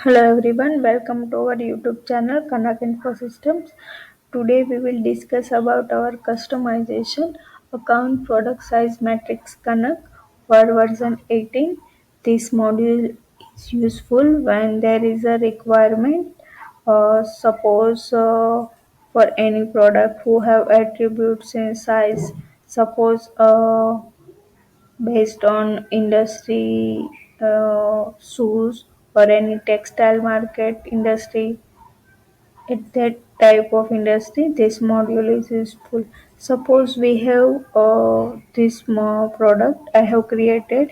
Hello everyone, welcome to our YouTube channel Kanak Info Systems. Today we will discuss about our customization account product size matrix Kanak for version 18. This module is useful when there is a requirement. Suppose for any product who have attributes in size. Suppose based on industry, shoes or any textile market industry, at that type of industry this module is useful. Suppose we have this small product I have created,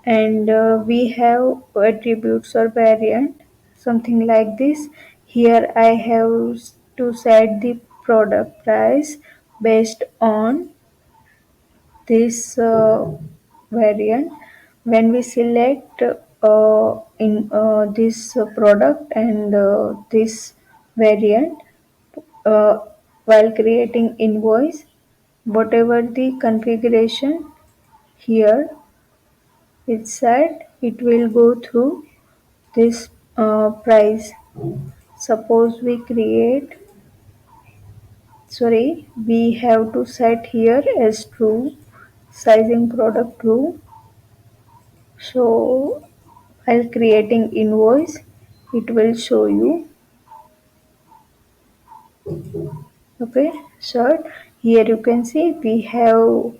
and we have attributes or variant something like this. Here I have to set the product price based on this variant. When we select in this product and this variant, uh, while creating invoice, whatever the configuration here is set, it will go through this price. Suppose we create, we have to set here as true, sizing product true. So while creating invoice, it will show you. Okay, so here you can see we have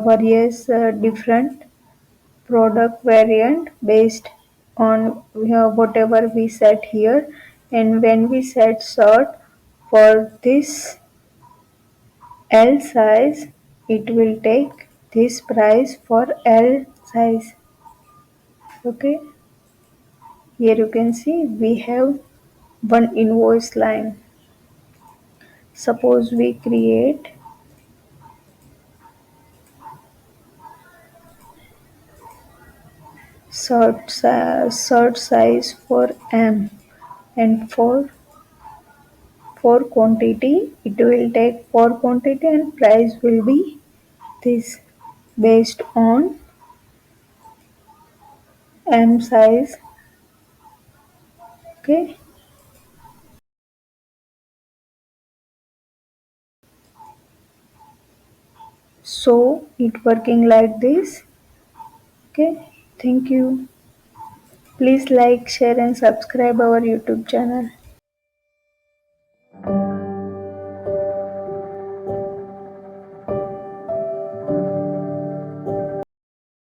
various different product variant based on whatever we set here. And when we set sort for this L size, it will take this price for L size. Okay, here you can see we have one invoice line. Suppose we create sort size for M, and for quantity it will take for quantity, and price will be this based on M size. Okay, so it working like this. Okay, thank you. Please like, share and subscribe our YouTube channel.